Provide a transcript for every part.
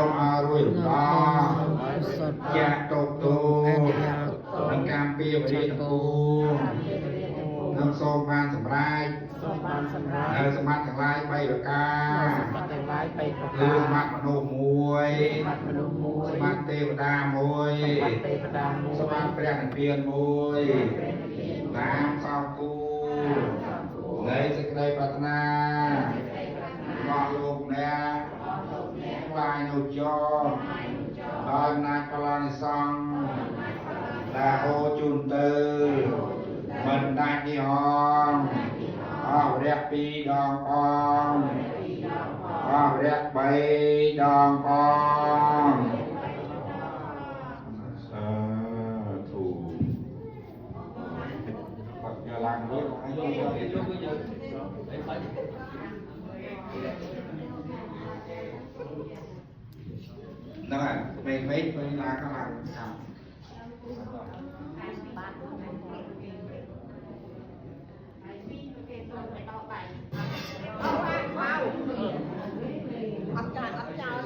มอารุยรอแยกตกตูนังการเปียบริกูนังโซมานสำรายสมัติทั้งหลายไปประกาลืมมัดมโนมวยสมัติเทวดามวยสมัติเปรียนเพียนมวยน้ำสาวกูเลยสกได้ปรารถนาก็ลงเนี่ยลายโนจอตอนนักพลานซังลาโอจุนเตอมันได้ที่ห้องเรียกปีดองปองเรียกใบดองปองสาธุปักยาลังด้วยให้โยกนั่นแหละไม่ลาข้างหลังครับ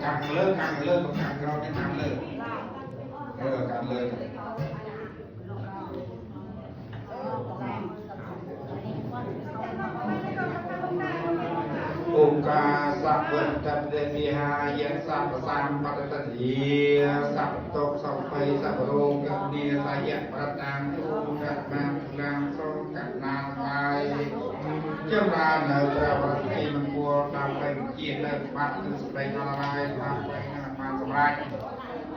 การเลิกการเราได้การเลิกการเลิกองค์การสัพพุทธเดมีหายันสัพพสัมปัตตติสัพตกสัพเพสัพโรกัเนียสายะประตังทุกัตมังลังทรงกัตนานไปเจ้าราเนื้อพระปฏิทินมันบัวตามไปเกียรติและบัตรสเปรย์นรายตามไปงานมาสบาย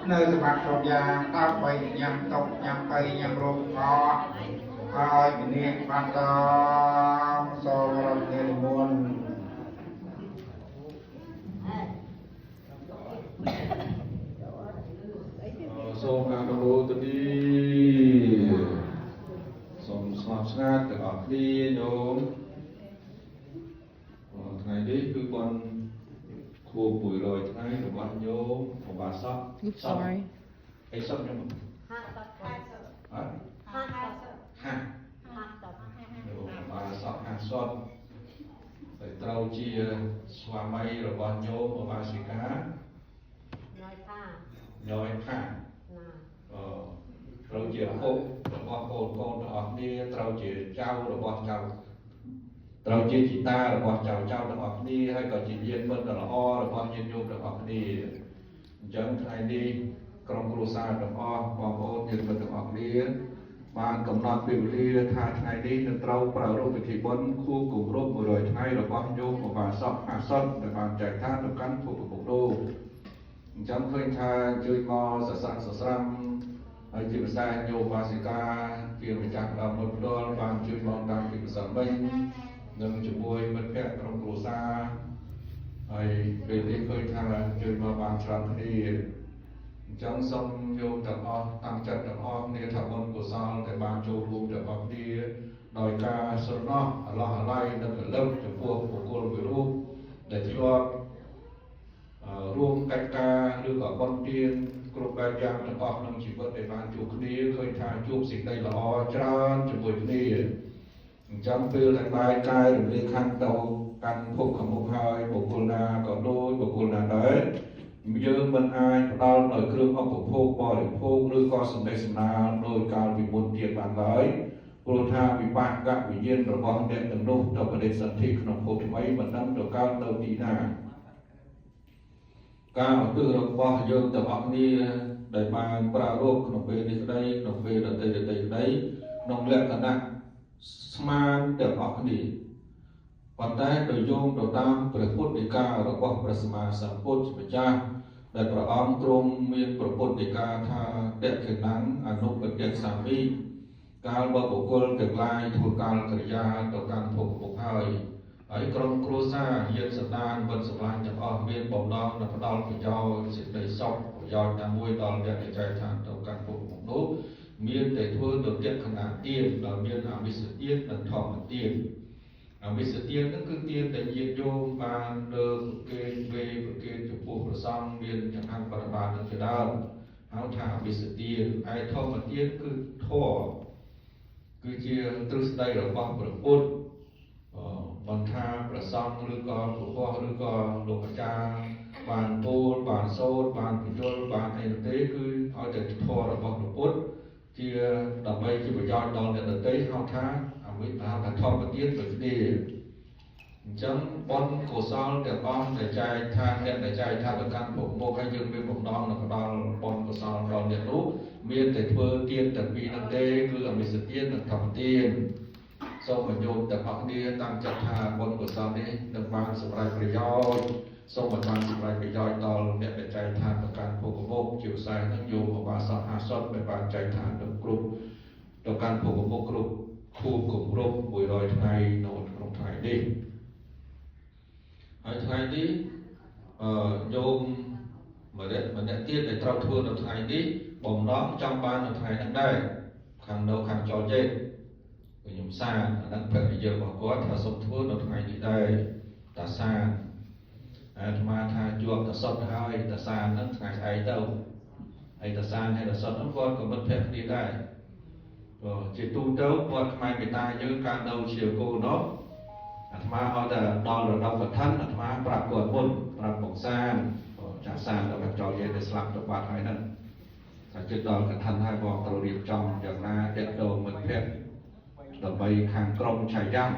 เนื้อสมัครครบยาตามไปยังตกยังไปยังลงคอคอยเป็นเนียปัตตองโซรเนรมุนសូមអនុមោទនីសូមស្ងប់ស្ងាត់ទាំងអស់គ្នាញោមថ្ងៃនេះគឺបានខួប100ថ្ងៃរបស់ញោមបបាសក់សក់អីសក់ញោមហាញោមបាសក់ហាសក់ហើយត្រូវជាស្វាមីរបស់ញោមបបាសិកាញយផាត្រូវជាពុករបស់កូនទាំងអស់គ្នាត្រូវជាចៅរបស់ចៅត្រូវជាជីតារបស់ចៅទាំងអស់គ្នាហើយក៏ជាញាតិមិត្តដ៏ល្អរបស់ញាតិញោមទាំងអស់គ្នាអញ្ចឹងថ្ងៃនេះក្រុមគ្រួសារទាំងអស់បងប្អូនញាតិមិត្តទាំងអស់គ្នាបានកំណត់ពេលវេលាថាថ្ងៃនេះនឹងត្រូវប្រារព្ធពិធីបុណ្យខួបគម្រប់100ថ្ងៃរបស់ញោមឧបាសកអាសន្នដែលបានចែកឋានទៅកាន់ពុទ្ធពុទ្ធនោះអញ្ចឹងឃើញថាជួយមកសស័កសស្រាំហើយជាភាសាញោមបាសិកាជាម្ចាស់ដើមមុតផ្ទាល់បានជួយមកតាមពីភាសាមិញនិងជាមួយមិត្តភ័ក្តិក្រុមគ្រួសារហើយពេលនេះឃើញថាជួយមកបានច្រើនគ្នាអញ្ចឹងសូមញោមទាំងអស់តាំងចិត្តទាំងអស់គ្នាថាបុណ្យកុសលដែលបានចូលរួមទាំងអស់គ្នាដោយការស្រណោះអឡោះអាល័យនិងរលឹកចំពោះបុគ្គលមួយរូបដែលធ្លាប់រួមកិច្ចការឬក៏បុណ្យទានគ្រប់បែបយ៉ាងទាំងអស់ក្នុងជីវិតដែលបានជួបគ្នាឃើញថាជួបសេចក្តីល្អច្រើនជាមួយគ្នាអញ្ចឹងពេលដែលបែរកាយរំលាយខណ្ឌទៅកាន់ភពខាងមុខហើយបុគ្គលណាក៏ដូចបុគ្គលណាដែរយើងមិនអាចផ្ដល់នៅគ្រឿងឧបភោគបរិភោគឬក៏សម្ដែងសម្ដាលដោយកាលពីមុនទៀតបានឡើយព្រោះថាវិបាកវិញ្ញាណរបស់អ្នកទាំងនោះទៅបដិសន្ធិក្នុងភពថ្មីមិនដឹងទៅកើតនៅទីណាការឧទ្ទិសរបស់យើងទាំងអស់គ្នាដែលបានប្រារព្ធក្នុងពេលនេះក្តីក្នុងពេលដទៃក្តីក្នុងលក្ខណៈស្មានទាំងអស់គ្នាប៉ុន្តែដោយយោងទៅតាមព្រះពុទ្ធដីការបស់ព្រះសម្មាសម្ពុទ្ធម្ចាស់ដែលព្រះអង្គទ្រង់មានព្រះពុទ្ធដីកាថាតេខេណាំអនុបតិសាមីកាលបើបុគ្គលទាំងឡាយធ្វើកាលកិរិយាទៅកាន់ភពហើយក្រុមគ្រួសារញាតិសន្តានវិតសម្លាញ់ទាំងអស់មានបំណងនឹងផ្ដល់ប្រយោជន៍សេចក្តីសុខប្រយោជន៍ណាមួយដល់អ្នកដែលចែកឋានទៅកាន់ភពនោះមានតែធ្វើទៅទៀតខណៈទានដែលមានអវិស្ទាននិងធម្មទានអវិស្ទានហ្នឹងគឺទានដែលញាតិញោមបានលើកគេវេប្រគេចំពោះព្រះសង្ឃមានចង្ហាន់បរិបារនឹងជាដើមហៅថាអវិស្ទានហើយធម្មទានគឺធម៌គឺជាទ្រឹស្ដីរបស់ព្រះពុទ្ធបន្ថាព្រះសង្ឃឬក៏ព្រះពុទ្ធឬក៏លោកអាចារ្យបានពោលបាន សូត្របានបញ្យល់បានអីទេគឺឲ្យតែធម៌របស់ព្រះពុទ្ធជាដើម្បីជាប្រយោជន៍ដល់អ្នកដទៃហៅថាអវិជ្ជាធម្មទានដូចគ្នាអញ្ចឹងបុណ្យកុសលទាំងអស់ដែលចែកថាអ្នកដែលចែកថាទៅកាន់ពុទ្ធមុខហើយយើងមានបំណងនឹងផ្ដល់បុណ្យកុសលដល់អ្នកនោះមានតែធ្វើទានតែពីរនោះទេគឺអមិសទាននិងធម្មទានសូមបញ្ញោមទាំងអស់គ្នាតាមចិត្តថាបុណ្យកុសលនេះនឹងបានសម្រេចប្រយោជន៍សូមឲ្យបានសម្រេចប្រយោជន៍ដល់អ្នកដែលចែកឋានទៅកាន់ពុទ្ធមុខជាពិសេសនឹងយោមឧបាសក50ដែលបានចែកឋានទៅគ្រប់ទៅកាន់ពុទ្ធមុខគ្រប់ខួបគ្រប់100ថ្ងៃនៅក្នុងថ្ងៃនេះហើយថ្ងៃនេះយោមម្នាក់ទៀតដែលត្រូវធ្វើនៅថ្ងៃនេះបំណងចង់បាននៅថ្ងៃហ្នឹងដែរខាងចោលជេខ្ញុំសាអានឹងភរិយារបស់គាត់ថាសុំធ្វើនៅថ្ងៃនេះដែរតាសាអាត្មាថាជាប់តសុតហើយតាសាហ្នឹងថ្ងៃស្អែកទៅហើយតាសាហើយតសុតហ្នឹងគាត់ក៏មិត្តភក្តិគ្នាដែរជាទូទៅគាត់ខ្មែរមេតាយើងកាលនៅជាគោនោះអាត្មាឲ្យតែដល់រដូវកឋិនអាត្មាប្រាប់គាត់មុនប្រាប់បងសានចាក់សានដល់ចោលយើងទៅស្លាប់ទៅបាត់ហើយហ្នឹងតែជិតដល់កឋិនហើយបងត្រូវរៀបចំយ៉ាងណាតេតងមិត្តភក្តិដើម្បីខាងក្រុមឆាយ៉ាំ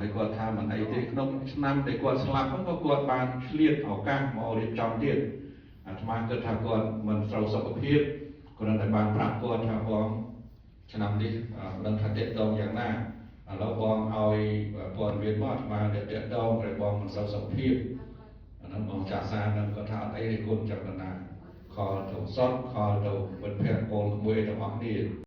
ហើយគាត់ថាមិនអីទេក្នុងឆ្នាំដែលគាត់ស្លាប់ហ្នឹងក៏គាត់បានឆ្លៀតឱកាសមករៀបចំទៀតអាត្មាគិតថាគាត់មិនត្រូវសុខភាពគ្រាន់តែបានប្រាប់គាត់ថាបងឆ្នាំនេះដឹងថាតេតងយ៉ាងណាឥឡូវបងឲ្យព័ត៌មានមកអាត្មាតេតងឲ្យបងមិនសូវសុខភាពអាហ្នឹងបងចាក់សាហ្នឹងគាត់ថាអត់អីទេគុណចន្ទនាខលទៅសតខលទៅវិទ្យាកូនក្មួយទាំងអស់គ្នា